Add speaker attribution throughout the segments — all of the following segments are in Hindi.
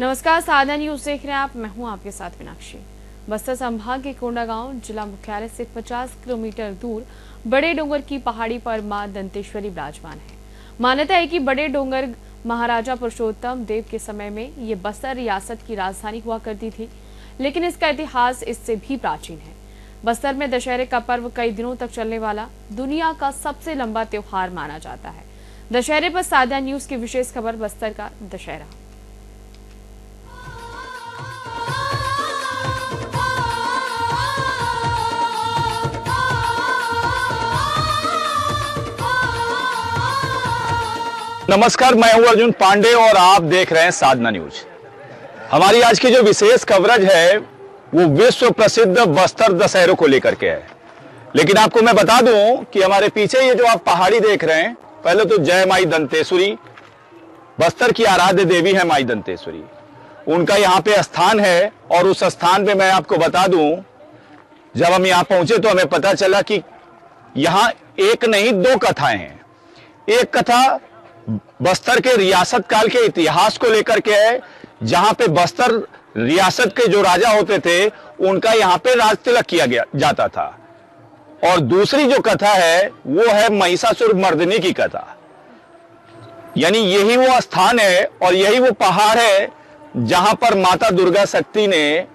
Speaker 1: नमस्कार, साधना न्यूज देख रहे हैं आप। मैं हूं आपके साथ मीनाक्षी। बस्तर संभाग के कोंडागांव जिला मुख्यालय से 50 किलोमीटर दूर बड़े डोंगर की पहाड़ी पर मां दंतेश्वरी विराजमान है। मान्यता है कि बड़े डोंगर महाराजा पुरुषोत्तम देव के समय में ये बस्तर रियासत की राजधानी हुआ करती थी, लेकिन इसका इतिहास इससे भी प्राचीन है। बस्तर में दशहरे का पर्व कई दिनों तक चलने वाला दुनिया का सबसे लंबा त्योहार माना जाता है। दशहरे पर साधना न्यूज की विशेष खबर, बस्तर का दशहरा।
Speaker 2: नमस्कार, मैं हूं अर्जुन पांडे और आप देख रहे हैं साधना न्यूज। हमारी आज की जो विशेष कवरेज है वो विश्व प्रसिद्ध बस्तर दशहरे को लेकर के है। लेकिन आपको मैं बता दूं कि हमारे पीछे ये जो आप पहाड़ी देख रहे हैं, पहले तो जय माई दंतेश्वरी, बस्तर की आराध्य देवी है माई दंतेश्वरी। उनका यहाँ पे स्थान है और उस स्थान पे मैं आपको बता दूं, जब हम यहाँ पहुंचे तो हमें पता चला कि यहाँ एक नहीं दो कथाएं हैं। एक कथा बस्तर के रियासत काल के इतिहास को लेकर के है, जहां पे बस्तर रियासत के जो राजा होते थे उनका यहां पे राज तिलक किया गया जाता था। और दूसरी जो कथा है वो है महिषासुर मर्दिनी की कथा। यानी यही वो स्थान है और यही वो पहाड़ है जहां पर माता दुर्गा शक्ति ने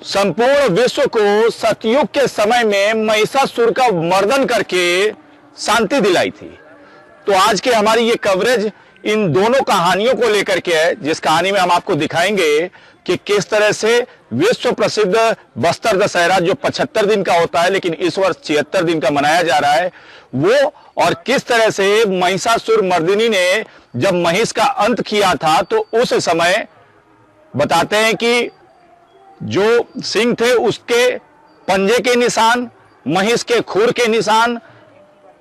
Speaker 2: संपूर्ण विश्व को सतयुग के समय में महिषासुर का मर्दन करके शांति दिलाई थी। तो आज के हमारी ये कवरेज इन दोनों कहानियों को लेकर के है, जिस कहानी में हम आपको दिखाएंगे कि किस तरह से विश्व प्रसिद्ध बस्तर दशहरा जो 75 दिन का होता है लेकिन इस वर्ष 76 दिन का मनाया जा रहा है वो, और किस तरह से महिषासुर मर्दिनी ने जब महिष का अंत किया था तो उस समय बताते हैं कि जो सिंह थे उसके पंजे के निशान, महिष के खुर के निशान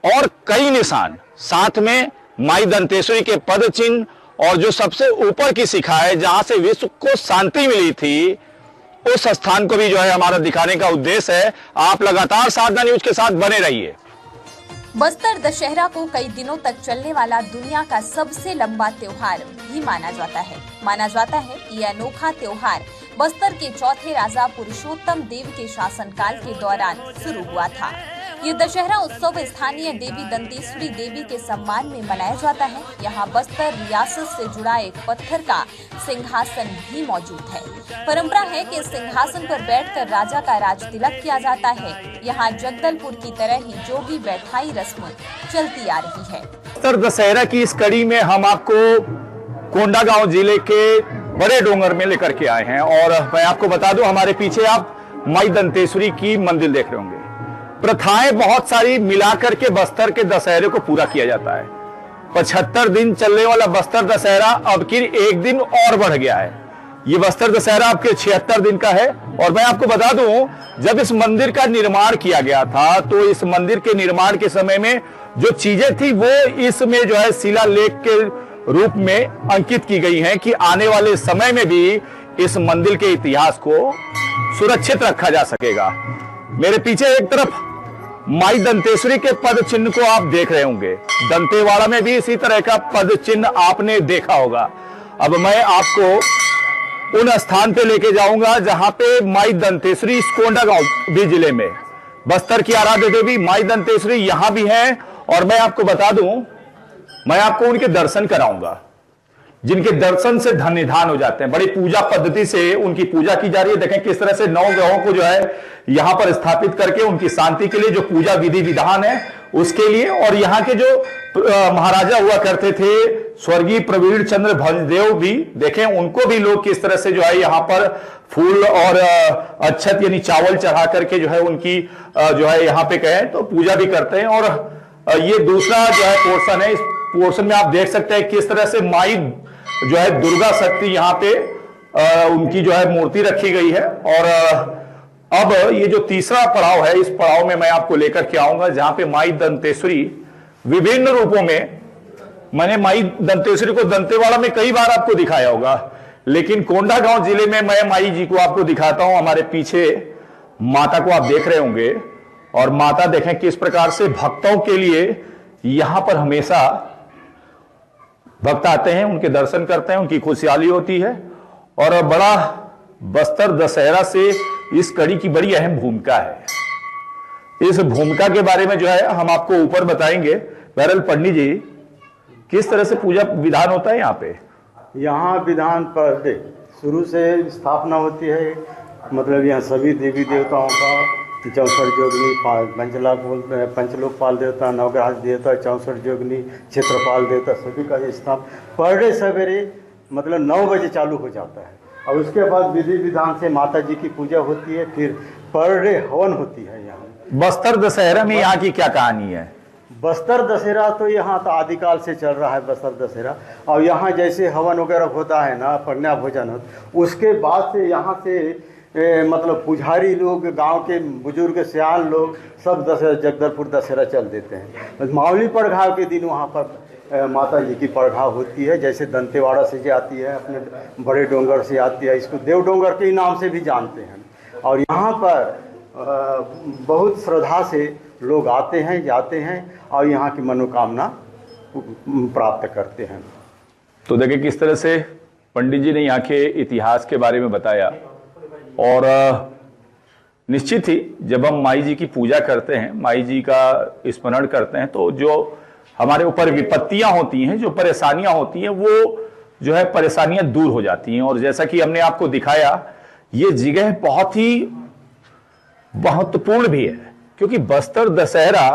Speaker 2: और कई निशान, साथ में माई दंतेश्वरी के पद चिन्ह और जो सबसे ऊपर की शिखा है जहां से विश्व को शांति मिली थी, उस स्थान को भी जो है हमारा दिखाने का उद्देश्य है। आप लगातार साधना न्यूज के साथ बने रहिए।
Speaker 3: बस्तर दशहरा को कई दिनों तक चलने वाला दुनिया का सबसे लंबा त्योहार भी माना जाता है। ये अनोखा त्योहार बस्तर के चौथे राजा पुरुषोत्तम देव के शासनकाल के दौरान शुरू हुआ था। ये दशहरा उत्सव स्थानीय देवी दंतेश्वरी देवी के सम्मान में मनाया जाता है। यहाँ बस्तर रियासत से जुड़ा एक पत्थर का सिंहासन भी मौजूद है। परंपरा है कि इस सिंहासन पर बैठकर राजा का राज तिलक किया जाता है। यहाँ जगदलपुर की तरह ही जोगी बैठाई रस्म चलती आ रही है।
Speaker 2: बस्तर दशहरा की इस कड़ी में हम आपको कोंडागांव जिले के बड़े डोंगर में लेकर के आए हैं और मैं आपको बता दूं, हमारे पीछे आप माई दंतेश्वरी की मंदिर देख रहे होंगे। प्रथाएं बहुत सारी मिलाकर के बस्तर के दशहरे को पूरा किया जाता है। 75 दिन चलने वाला बस्तर दशहरा अब की एक दिन और बढ़ गया है। ये बस्तर दशहरा आपके 76 दिन का है। और मैं आपको बता दूं, जब इस मंदिर का निर्माण किया गया था तो इस मंदिर के निर्माण के समय में जो चीजें थी वो इसमें जो है शिलालेख के रूप में अंकित की गई हैं कि आने वाले समय में भी इस मंदिर के इतिहास को सुरक्षित रखा जा सकेगा। मेरे पीछे एक तरफ माई दंतेश्वरी के पद चिन्ह को आप देख रहे होंगे। दंतेवाड़ा में भी इसी तरह का पद चिन्ह आपने देखा होगा। अब मैं आपको उन स्थान पे लेके जाऊंगा जहां पे माई दंतेश्वरी इस कोंडागांव भी जिले में बस्तर की आराध्य देवी माई दंतेश्वरी यहां भी हैं। और मैं आपको बता दूं, मैं आपको उनके दर्शन कराऊंगा, जिनके दर्शन से धन्य धान हो जाते हैं। बड़ी पूजा पद्धति से उनकी पूजा की जा रही है। देखें किस तरह से 9 ग्रहों को जो है यहां पर स्थापित करके उनकी शांति के लिए जो पूजा विधि विधान है उसके लिए। और यहाँ के जो महाराजा हुआ करते थे स्वर्गीय प्रवीण चंद्र भंजदेव भी, देखें उनको भी लोग किस तरह से जो है यहाँ पर फूल और अक्षत यानी चावल चढ़ा करके जो है उनकी जो है यहाँ पे कहें तो पूजा भी करते हैं। और ये दूसरा जो है पोर्शन है। इस पोर्शन में आप देख सकते हैं किस तरह से माई जो है दुर्गा शक्ति यहाँ पे उनकी जो है मूर्ति रखी गई है। और अब ये जो तीसरा पड़ाव है, इस पड़ाव में मैं आपको लेकर के आऊंगा जहां पे माई दंतेश्वरी विभिन्न रूपों में, मैंने माई दंतेश्वरी को दंतेवाड़ा में कई बार आपको दिखाया होगा, लेकिन कोंडागांव जिले में मैं माई जी को आपको दिखाता हूं। हमारे पीछे माता को आप देख रहे होंगे और माता देखें किस प्रकार से भक्तों के लिए यहां पर हमेशा भक्त आते हैं, उनके दर्शन करते हैं, उनकी खुशहाली होती है। और बड़ा बस्तर दशहरा से इस कड़ी की बड़ी अहम भूमिका है। इस भूमिका के बारे में जो है हम आपको ऊपर बताएंगे। बहरहाल पंडित जी, किस तरह से पूजा विधान होता है यहाँ पे?
Speaker 4: यहाँ विधान पर शुरू से स्थापना होती है, मतलब यहाँ सभी देवी देवताओं का 64 जोगनी, पंचलोकपाल देवता, नवग्रह देवता, 64 जोगनी, क्षेत्रपाल देवता, सभी का स्थान पर डे सवेरे मतलब 9 बजे चालू हो जाता है। और उसके बाद विधि विधान से माता जी की पूजा होती है, फिर पर डे हवन होती है। यहाँ
Speaker 2: बस्तर दशहरा में यहाँ की क्या कहानी है?
Speaker 4: बस्तर दशहरा तो यहाँ तो आदिकाल से चल रहा है बस्तर दशहरा। और यहाँ जैसे हवन वगैरह होता है ना, कन्या भोजन होता, उसके बाद से यहाँ से मतलब पुजारी लोग, गांव के बुजुर्ग सियान लोग सब दशहरा जगदलपुर दशहरा चल देते हैं। मावली परघाव के दिन वहाँ पर माता जी की परघाव होती है। जैसे दंतेवाड़ा से जाती है, अपने बड़े डोंगर से आती है, इसको देव डोंगर के नाम से भी जानते हैं। और यहाँ पर बहुत श्रद्धा से लोग आते हैं, जाते हैं और यहाँ की मनोकामना प्राप्त करते हैं।
Speaker 2: तो देखिए किस तरह से पंडित जी ने यहाँ के इतिहास के बारे में बताया। और निश्चित ही जब हम माई जी की पूजा करते हैं, माई जी का स्मरण करते हैं, तो जो हमारे ऊपर विपत्तियां होती हैं, जो परेशानियां होती हैं, वो जो है परेशानियां दूर हो जाती हैं। और जैसा कि हमने आपको दिखाया, ये जगह बहुत ही महत्वपूर्ण भी है, क्योंकि बस्तर दशहरा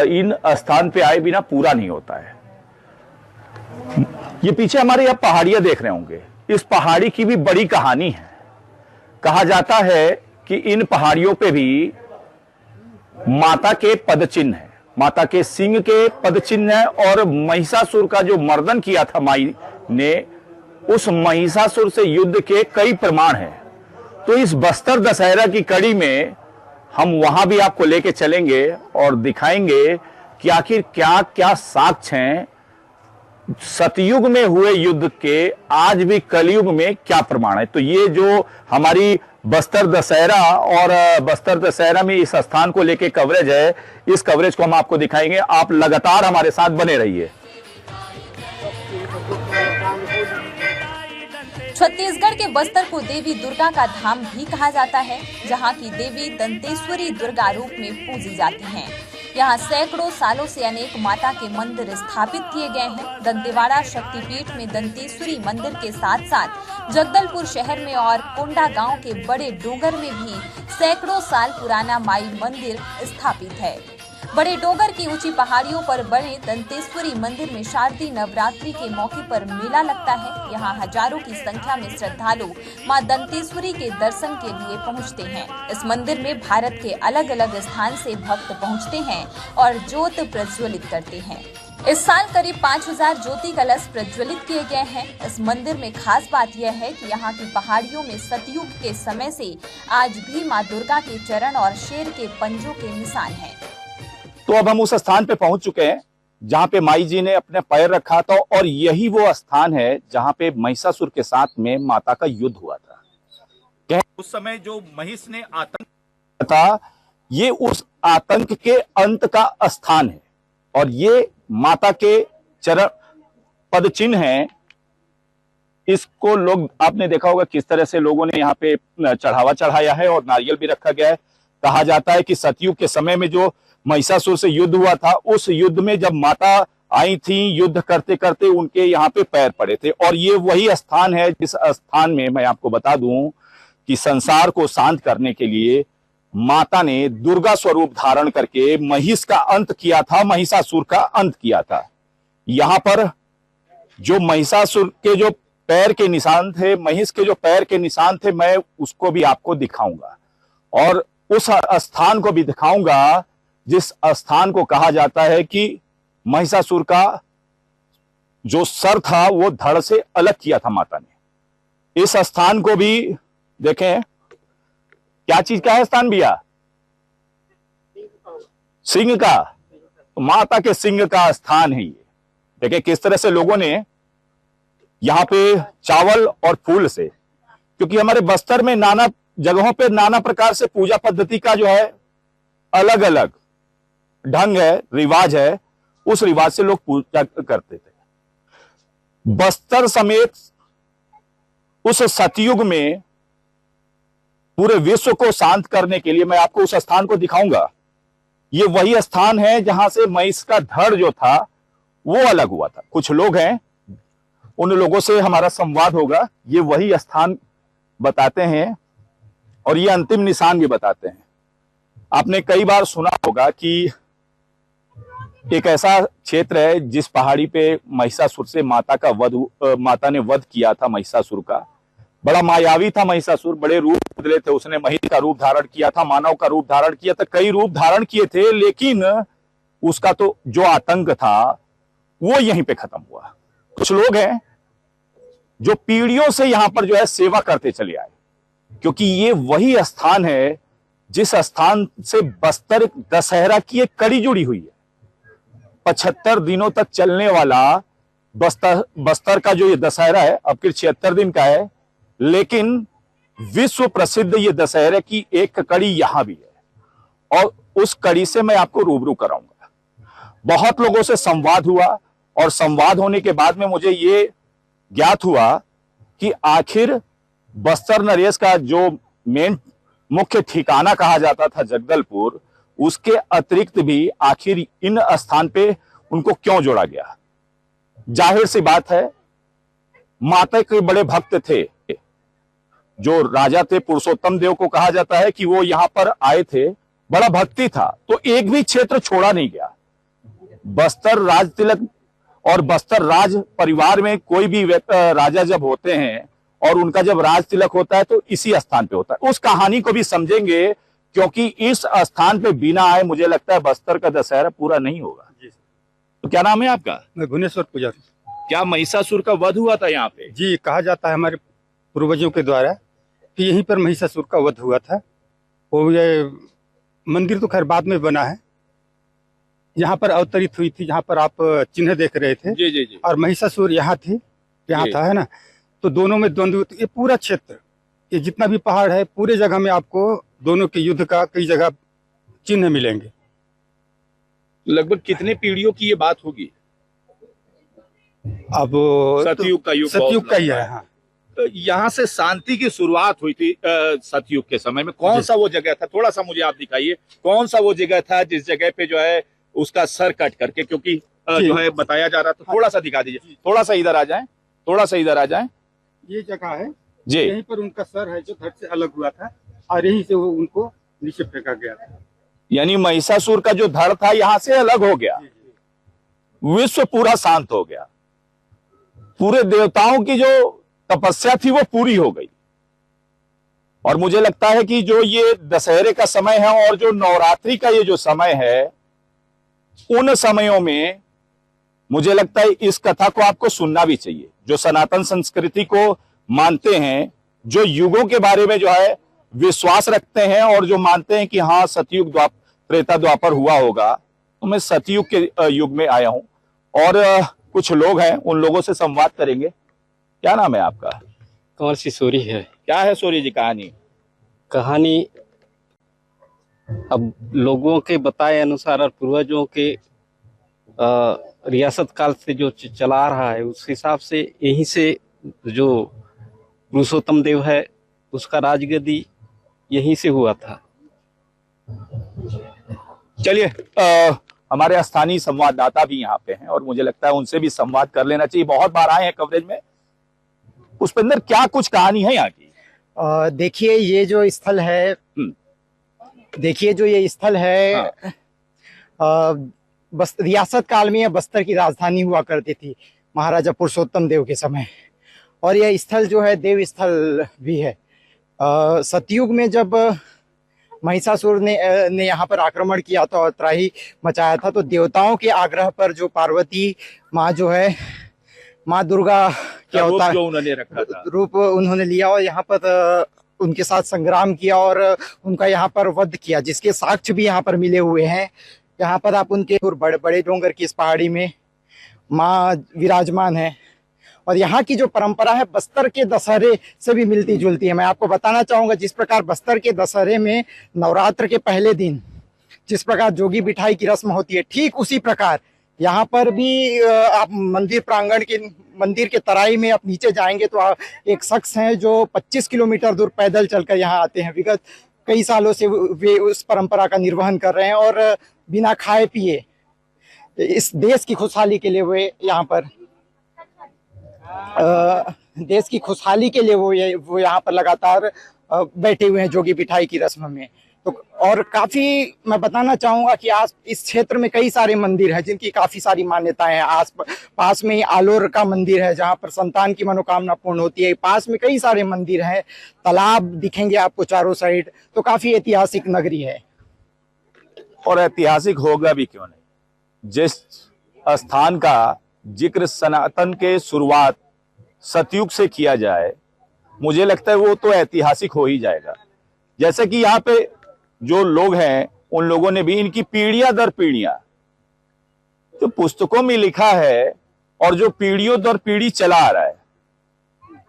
Speaker 2: इन स्थान पे आए बिना पूरा नहीं होता है। ये पीछे हमारे यहाँ पहाड़ियां देख रहे होंगे, इस पहाड़ी की भी बड़ी कहानी है। कहा जाता है कि इन पहाड़ियों पे भी माता के पद चिन्ह है, माता के सिंह के पद चिन्ह है। और महिषासुर का जो मर्दन किया था माई ने, उस महिषासुर से युद्ध के कई प्रमाण हैं। तो इस बस्तर दशहरा की कड़ी में हम वहां भी आपको लेके चलेंगे और दिखाएंगे कि आखिर क्या क्या साक्ष्य हैं सतयुग में हुए युद्ध के, आज भी कलयुग में क्या प्रमाण है। तो ये जो हमारी बस्तर दशहरा और बस्तर दशहरा में इस स्थान को लेके कवरेज है, इस कवरेज को हम आपको दिखाएंगे। आप लगातार हमारे साथ बने रहिए।
Speaker 3: छत्तीसगढ़ के बस्तर को देवी दुर्गा का धाम भी कहा जाता है, जहां की देवी दंतेश्वरी दुर्गा रूप में पूजी जाती हैं। यहाँ सैकड़ों सालों से अनेक माता के मंदिर स्थापित किए गए हैं। दंतेवाड़ा शक्तिपीठ में दंतेश्वरी मंदिर के साथ साथ जगदलपुर शहर में और कोंडा गांव के बड़े डोंगर में भी सैकड़ों साल पुराना माई मंदिर स्थापित है। बड़े डोंगर की ऊंची पहाड़ियों पर बने दंतेश्वरी मंदिर में शारदीय नवरात्रि के मौके पर मेला लगता है। यहाँ हजारों की संख्या में श्रद्धालु मां दंतेश्वरी के दर्शन के लिए पहुँचते हैं। इस मंदिर में भारत के अलग अलग स्थान से भक्त पहुँचते हैं और ज्योत प्रज्वलित करते हैं। इस साल करीब 5000 ज्योति कलश प्रज्वलित किए गए हैं। इस मंदिर में खास बात यह है कि यहाँ की पहाड़ियों में सतयुग के समय से आज भी मां दुर्गा के चरण और शेर के पंजों के निशान हैं।
Speaker 2: तो अब हम उस स्थान पे पहुंच चुके हैं जहां पे माई जी ने अपने पैर रखा था, और यही वो स्थान है जहां पे महिषासुर के साथ में माता का युद्ध हुआ था। उस समय जो महिष ने आतंक था, ये उस आतंक के अंत का स्थान है। और ये माता के चरण पद चिन्ह है। इसको लोग, आपने देखा होगा किस तरह से लोगों ने यहाँ पे चढ़ावा चढ़ाया है और नारियल भी रखा गया है। कहा जाता है कि सतयुग के समय में जो महिषासुर से युद्ध हुआ था, उस युद्ध में जब माता आई थी, युद्ध करते करते उनके यहाँ पे पैर पड़े थे। और ये वही स्थान है जिस स्थान में मैं आपको बता दूं कि संसार को शांत करने के लिए माता ने दुर्गा स्वरूप धारण करके महिष का अंत किया था, महिषासुर का अंत किया था। यहाँ पर जो महिषासुर के जो पैर के निशान थे, महिष के जो पैर के निशान थे, मैं उसको भी आपको दिखाऊंगा और उस स्थान को भी दिखाऊंगा जिस स्थान को कहा जाता है कि महिषासुर का जो सर था वो धड़ से अलग किया था माता ने। इस स्थान को भी देखें, क्या चीज का है स्थान भैया? सिंह का, माता के सिंह का स्थान है ये। देखिए किस तरह से लोगों ने यहाँ पे चावल और फूल से, क्योंकि हमारे बस्तर में नाना जगहों पे नाना प्रकार से पूजा पद्धति का जो है अलग अलग ढंग है, रिवाज है, उस रिवाज से लोग पूजा करते थे। बस्तर समेत उस सतयुग में पूरे विश्व को शांत करने के लिए मैं आपको उस स्थान को दिखाऊंगा। ये वही स्थान है जहां से महिष का धड़ जो था वो अलग हुआ था। कुछ लोग हैं, उन लोगों से हमारा संवाद होगा। ये वही स्थान बताते हैं और ये अंतिम निशान भी बताते हैं। आपने कई बार सुना होगा कि एक ऐसा क्षेत्र है जिस पहाड़ी पे महिषासुर से माता ने वध किया था महिषासुर का। बड़ा मायावी था महिषासुर, बड़े रूप बदले थे उसने। महिष का रूप धारण किया था, मानव का रूप धारण किया था, कई रूप धारण किए थे, लेकिन उसका तो जो आतंक था वो यहीं पे खत्म हुआ। कुछ लोग हैं जो पीढ़ियों से यहां पर जो है सेवा करते चले आए, क्योंकि ये वही स्थान है जिस स्थान से बस्तर दशहरा की एक कड़ी जुड़ी हुई है। 75 दिनों तक चलने वाला बस्तर का जो ये दशहरा है, अब फिर 76 दिन का है, लेकिन विश्व प्रसिद्ध ये दशहरे की एक कड़ी यहां भी है और उस कड़ी से मैं आपको रूबरू कराऊंगा। बहुत लोगों से संवाद हुआ और संवाद होने के बाद में मुझे ये ज्ञात हुआ कि आखिर बस्तर नरेश का जो मेन मुख्य ठिकाना कहा जाता था जगदलपुर, उसके अतिरिक्त भी आखिर इन स्थान पे उनको क्यों जोड़ा गया। जाहिर सी बात है, माता के बड़े भक्त थे। जो राजा थे पुरुषोत्तम देव को कहा जाता है कि वो यहां पर आए थे, बड़ा भक्ति था, तो एक भी क्षेत्र छोड़ा नहीं गया। बस्तर राज तिलक और बस्तर राज परिवार में कोई भी राजा जब होते हैं और उनका जब राज तिलक होता है तो इसी स्थान पे होता है। उस कहानी को भी समझेंगे, क्योंकि इस स्थान पे बिना आए मुझे लगता है बस्तर का दशहरा पूरा नहीं होगा। तो क्या नाम है आपका?
Speaker 5: मैं भुवनेश्वर पुजारी।
Speaker 2: क्या महिषासुर का वध हुआ था यहाँ पे?
Speaker 5: जी, कहा जाता है हमारे पूर्वजों के द्वारा कि यहीं पर महिषासुर का वध हुआ था। वो ये मंदिर तो खैर बाद में बना है, यहाँ पर अवतरित हुई थी, जहाँ पर आप चिन्ह देख रहे थे।
Speaker 2: जी जी जी।
Speaker 5: और महिषासुर यहाँ थी, यहाँ था, है ना। तो दोनों में द्वंद्व, ये पूरा क्षेत्र, ये जितना भी पहाड़ है, पूरे जगह में आपको दोनों के युद्ध का कई जगह चिन्ह मिलेंगे।
Speaker 2: लगभग कितने पीढ़ियों की ये बात होगी?
Speaker 5: अब
Speaker 2: सतयुग का युग,
Speaker 5: सतयुग का ही है। हाँ,
Speaker 2: तो यहाँ से शांति की शुरुआत हुई थी सतयुग के समय में। कौन सा वो जगह था, थोड़ा सा मुझे आप दिखाइए, कौन सा वो जगह था जिस जगह पे जो है उसका सर कट करके, क्योंकि जो है बताया जा रहा था। थोड़ा सा दिखा दीजिए, थोड़ा सा इधर आ जाएं, थोड़ा सा इधर आ जाएं।
Speaker 5: ये जगह है
Speaker 2: जी,
Speaker 5: यहीं पर उनका सर है जो धड़ से अलग हुआ था और यहीं से वो उनको नीचे फेंका गया था।
Speaker 2: यानी महिषासुर का जो धड़ था यहाँ से अलग हो गया, विश्व पूरा शांत हो गया, पूरे देवताओं की जो तपस्या थी वो पूरी हो गई। और मुझे लगता है कि जो ये दशहरे का समय है और जो नवरात्रि का ये जो समय है, उन समयों में मुझे लगता है इस कथा को आपको सुनना भी चाहिए। जो सनातन संस्कृति को मानते हैं, जो युगों के बारे में जो है विश्वास रखते हैं और जो मानते हैं कि हाँ सतयुग त्रेता द्वापर हुआ होगा, तो मैं सतयुग के युग में आया हूं और कुछ लोग हैं, उन लोगों से संवाद करेंगे। क्या नाम है आपका?
Speaker 6: कंवर सिंह सूरी है।
Speaker 2: क्या है सूरी जी कहानी?
Speaker 6: कहानी अब लोगों के बताए अनुसार और पूर्वजों के रियासत काल से जो चला आ रहा है, उस हिसाब से यहीं से जो पुरुषोत्तम देव है उसका राजगद्दी यहीं से हुआ था।
Speaker 2: चलिए, हमारे स्थानीय संवाददाता भी यहाँ पे हैं और मुझे लगता है उनसे भी संवाद कर लेना चाहिए। बहुत बार आए हैं कवरेज में। पुष्पेंद्र, क्या कुछ कहानी है यहाँ की?
Speaker 7: देखिए ये जो स्थल है,
Speaker 2: हाँ।
Speaker 7: रियासत काल में यह बस्तर की राजधानी हुआ करती थी महाराजा पुरुषोत्तम देव के समय। और यह स्थल जो है देव स्थल भी है। सतयुग में जब महिषासुर ने यहाँ पर आक्रमण किया था और त्राही मचाया था, तो देवताओं के आग्रह पर जो पार्वती माँ जो है, माँ दुर्गा के अवतार
Speaker 2: उन्होंने रखा था,
Speaker 7: रूप उन्होंने लिया और यहाँ पर उनके साथ संग्राम किया और उनका यहाँ पर वध किया, जिसके साक्ष्य भी यहाँ पर मिले हुए हैं। यहाँ पर आप उनके बड़े बड़े डोंगर की इस पहाड़ी में माँ विराजमान है। और यहाँ की जो परंपरा है बस्तर के दशहरे से भी मिलती जुलती है। मैं आपको बताना चाहूंगा, जिस प्रकार बस्तर के दशहरे में नवरात्र के पहले दिन जिस प्रकार जोगी बिठाई की रस्म होती है, ठीक उसी प्रकार यहाँ पर भी आप मंदिर के तराई में आप नीचे जाएंगे तो एक शख्स हैं जो 25 किलोमीटर दूर पैदल चलकर यहाँ आते हैं। विगत कई सालों से वे उस परंपरा का निर्वहन कर रहे हैं और बिना खाए पिए इस देश की खुशहाली के लिए वे यहाँ पर देश की खुशहाली के लिए वो यहाँ पर लगातार बैठे हुए हैं जोगी बिठाई की रस्म में। तो और काफी मैं बताना चाहूंगा कि इस क्षेत्र में कई सारे मंदिर हैं जिनकी काफी सारी मान्यताएं हैं। पास में ही आलोर का मंदिर है जहां पर संतान की मनोकामना पूर्ण होती है। पास में कई सारे मंदिर हैं, तालाब दिखेंगे आपको चारों साइड। तो काफी ऐतिहासिक नगरी है।
Speaker 2: और ऐतिहासिक होगा भी क्यों नहीं, जिस स्थान का जिक्र सनातन के शुरुआत सतयुग से किया जाए, मुझे लगता है वो तो ऐतिहासिक हो ही जाएगा। जैसे कि यहाँ पे जो लोग हैं उन लोगों ने भी इनकी पीढ़ियां दर पीढ़ियां जो पुस्तकों में लिखा है और जो पीढ़ियों दर पीढ़ी चला आ रहा है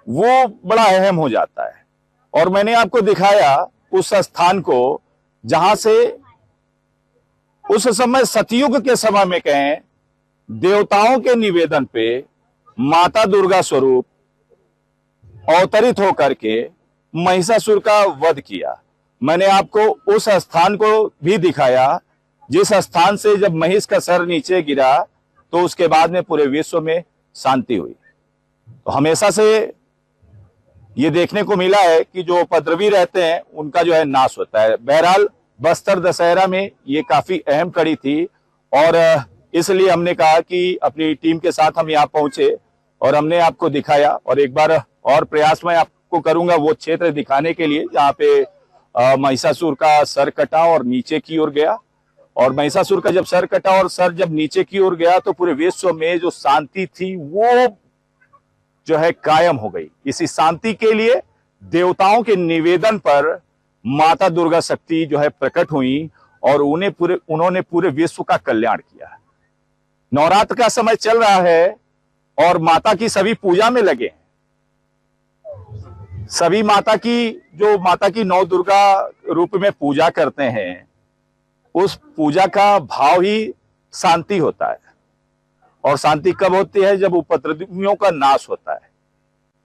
Speaker 2: वो बड़ा अहम हो जाता है। और मैंने आपको दिखाया उस स्थान को जहां से उस समय सतयुग के समय में कहें देवताओं के निवेदन पे माता दुर्गा स्वरूप अवतरित होकर के महिषासुर का वध किया। मैंने आपको उस स्थान को भी दिखाया जिस स्थान से जब महिष का सर नीचे गिरा तो उसके बाद में पूरे विश्व में शांति हुई। तो हमेशा से ये देखने को मिला है कि जो उपद्रवी रहते हैं उनका जो है नाश होता है। बहरहाल बस्तर दशहरा में ये काफी अहम कड़ी थी और इसलिए हमने कहा कि अपनी टीम के साथ हम यहाँ पहुंचे और हमने आपको दिखाया। और एक बार और प्रयास मैं आपको करूंगा वो क्षेत्र दिखाने के लिए जहाँ पे महिषासुर का सर कटा और नीचे की ओर गया। और महिषासुर का जब सर कटा और सर जब नीचे की ओर गया तो पूरे विश्व में जो शांति थी वो जो है कायम हो गई। इसी शांति के लिए देवताओं के निवेदन पर माता दुर्गा शक्ति जो है प्रकट हुई और उन्होंने पूरे विश्व का कल्याण किया। नवरात्र का समय चल रहा है और माता की सभी पूजा में लगे हैं। सभी माता की नौ दुर्गा रूप में पूजा करते हैं, उस पूजा का भाव ही शांति होता है। और शांति कब होती है? जब उपद्रवियों का नाश होता है।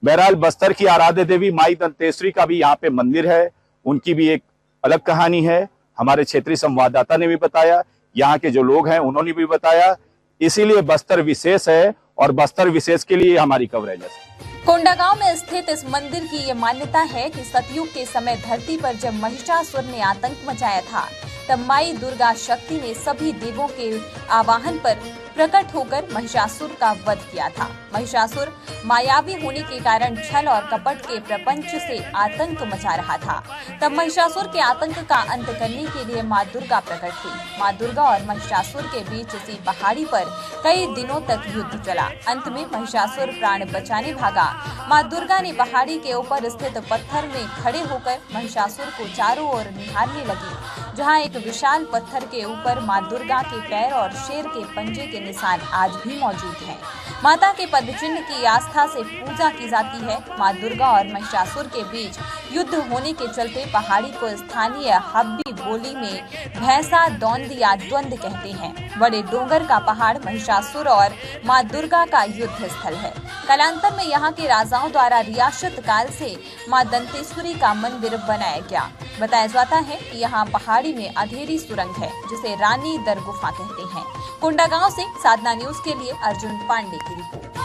Speaker 2: बहरहाल बस्तर की आराध्य देवी माई दंतेश्वरी का भी यहाँ पे मंदिर है, उनकी भी एक अलग कहानी है। हमारे क्षेत्रीय संवाददाता ने भी बताया, यहाँ के जो लोग हैं उन्होंने भी बताया। इसीलिए बस्तर विशेष है और बस्तर विशेष के लिए हमारी कवरेज है।
Speaker 3: कोंडागांव में स्थित इस मंदिर की ये मान्यता है कि सतयुग के समय धरती पर जब महिषासुर ने आतंक मचाया था तब माई दुर्गा शक्ति ने सभी देवों के आवाहन पर प्रकट होकर महिषासुर का वध किया था। महिषासुर मायावी होने के कारण छल और कपट के प्रपंच से आतंक मचा रहा था। तब महिषासुर के आतंक का अंत करने के लिए माँ दुर्गा प्रकट हुई। माँ दुर्गा और महिषासुर के बीच इसी पहाड़ी पर कई दिनों तक युद्ध चला। अंत में महिषासुर प्राण बचाने भागा। माँ दुर्गा ने पहाड़ी के ऊपर स्थित पत्थर में खड़े होकर महिषासुर को चारों ओर निहारने लगी, जहाँ एक विशाल पत्थर के ऊपर माँ दुर्गा के पैर और शेर के पंजे के निशान आज भी मौजूद हैं। माता के पदचिन्ह की आस्था से पूजा की जाती है। माँ दुर्गा और महिषासुर के बीच युद्ध होने के चलते पहाड़ी को स्थानीय हब्बी बोली में भैंसा दौंद या द्वंद कहते हैं। बड़े डोंगर का पहाड़ महिषासुर और माँ दुर्गा का युद्ध स्थल है। कालांतर में यहाँ के राजाओं द्वारा रियासत काल से माँ दंतेश्वरी का मंदिर बनाया गया। बताया जाता है कि यहाँ पहाड़ी में अंधेरी सुरंग है जिसे रानी दर गुफा कहते हैं। कोंडागांव से साधना न्यूज के लिए अर्जुन पांडे की रिपोर्ट।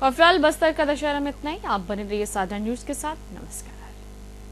Speaker 1: और फिलहाल बस्तर का दशहरा में इतना ही। आप बने रहिए साधना न्यूज के साथ। नमस्कार।